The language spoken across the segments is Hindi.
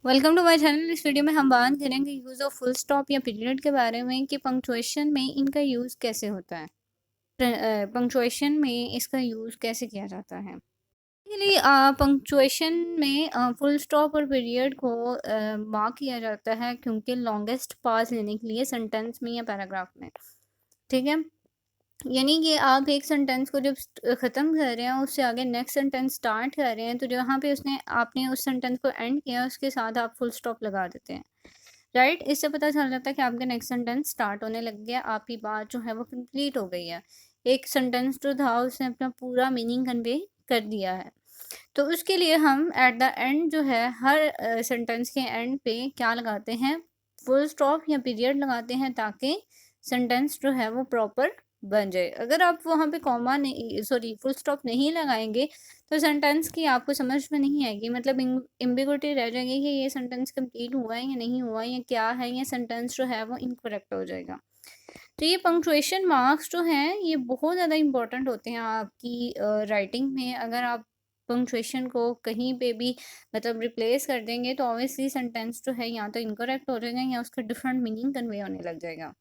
Welcome to my channel. इस वीडियो में हम बात करेंगे यूज़ ऑफ फुल स्टॉप या पीरियड के बारे में कि पंक्चुएशन में इनका यूज़ कैसे होता है। पंक्चुएशन में इसका यूज़ कैसे किया जाता है। बेसिकली पंक्चुएशन में फुल स्टॉप और पीरियड को मार्क किया जाता है क्योंकि लॉन्गेस्ट पास लेने के लिए सेंटेंस में या पैराग्राफ में। ठीक है, यानी कि आप एक सेंटेंस को जब ख़त्म कर रहे हैं उससे आगे नेक्स्ट सेंटेंस स्टार्ट कर रहे हैं तो जहाँ पे उसने आपने उस सेंटेंस को एंड किया उसके साथ आप फुल स्टॉप लगा देते हैं। राइट, इससे पता चल जाता है कि आपका नेक्स्ट सेंटेंस स्टार्ट होने लग गया, आपकी बात जो है वो कंप्लीट हो गई है। एक सेंटेंस जो था उसने अपना पूरा मीनिंग कन्वे कर दिया है। तो उसके लिए हम एट द एंड जो है हर सेंटेंस के एंड पे क्या लगाते हैं, फुल स्टॉप या पीरियड लगाते हैं ताकि सेंटेंस जो है वो प्रॉपर बन जाए। अगर आप वहाँ पे कॉमा नहीं, सॉरी, फुल स्टॉप नहीं लगाएंगे तो सेंटेंस की आपको समझ में नहीं आएगी, मतलब एम्बिगुइटी रह जाएगी कि ये सेंटेंस कंप्लीट हुआ है या नहीं हुआ या क्या है, ये सेंटेंस जो है वो इनकरेक्ट हो जाएगा। तो ये पंक्चुएशन मार्क्स जो हैं ये बहुत ज़्यादा इंपॉर्टेंट होते हैं आपकी राइटिंग में। अगर आप पंक्चुएशन को कहीं पे भी मतलब रिप्लेस कर देंगे तो ऑब्वियसली सेंटेंस जो है या तो इनकरेक्ट हो जाएगा या उसका डिफरेंट मीनिंग कन्वे होने लग जाएगा।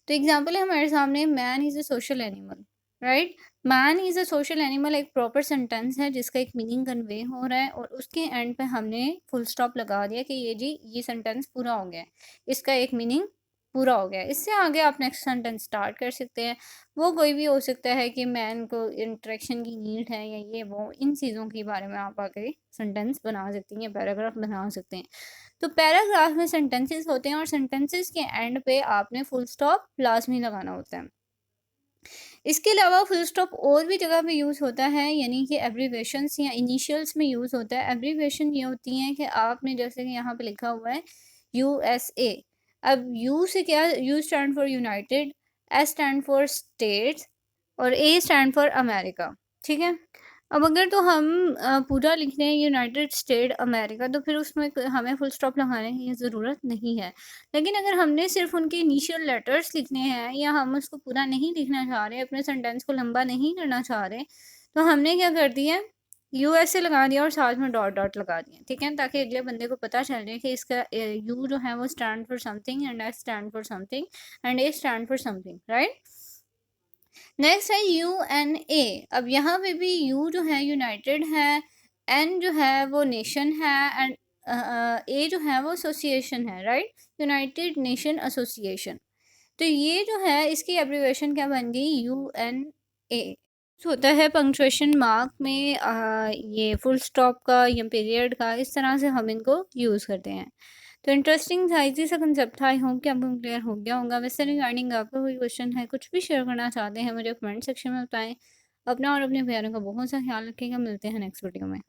तो एग्जाम्पल है हमारे सामने, man is a social animal. Right, man is a social animal एक प्रॉपर सेंटेंस है जिसका एक मीनिंग कन्वे हो रहा है और उसके एंड पे हमने फुल स्टॉप लगा दिया कि ये जी ये सेंटेंस पूरा हो गया है, इसका एक मीनिंग पूरा हो गया है। इससे आगे आप नेक्स्ट सेंटेंस स्टार्ट कर सकते हैं। वो कोई भी हो सकता है कि मैन को इंटरेक्शन की नीड है या ये वो, इन चीज़ों के बारे में आप आगे सेंटेंस बना सकती हैं, पैराग्राफ बना सकते हैं। तो पैराग्राफ में सेंटेंसेस होते हैं और सेंटेंसेस के एंड पे आपने फुल स्टॉप लाजमी लगाना होता है। इसके अलावा फुल स्टॉप और भी जगह पे यूज़ होता है, यानी कि एब्रीवेशंस या इनिशियल्स में यूज़ होता है। एब्रीवेशन ये होती हैं कि आपने जैसे कि यहाँ पे लिखा हुआ है यूएसए। अब यू से क्या, you stand for United, S stand for states और ए स्टैंड फॉर अमेरिका। ठीक है, अब अगर तो हम पूरा लिख रहे हैं यूनाइटेड स्टेट अमेरिका तो फिर उसमें हमें फुल स्टॉप लगाने की ज़रूरत नहीं है। लेकिन अगर हमने सिर्फ उनके इनिशियल लेटर्स लिखने हैं या हम उसको पूरा नहीं लिखना चाह रहे, अपने सेंटेंस को लंबा नहीं करना चाह रहे, तो हमने क्या कर दिया, यूएसए लगा दिया और साथ में डॉट डॉट लगा दिया। ठीक है, ताकि अगले बंदे को पता चल जाए कि इसका यू जो है वो stand for something and S stand for something and A stand for something. Right, next है यू एन ए। अब यहाँ पे भी यू जो है यूनाइटेड है, एन जो है वो नेशन है एंड ए जो है वो एसोसिएशन है। Right, United nation association. तो ये जो है इसकी एब्रीवेशन क्या बन गई, यू एन ए। होता है पंक्चुएशन मार्क में ये फुल स्टॉप का या पीरियड का, इस तरह से हम इनको यूज़ करते हैं। तो इंटरेस्टिंग था, इजी सा कंसेप्ट था। आई होप कि आपको क्लियर हो गया होगा। वैसे रिगार्डिंग आपका कोई क्वेश्चन है, कुछ भी शेयर करना चाहते हैं, मुझे कमेंट सेक्शन में बताएं। अपना और अपने प्यारों का बहुत सा ख्याल रखिएगा। मिलते हैं नेक्स्ट वीडियो में।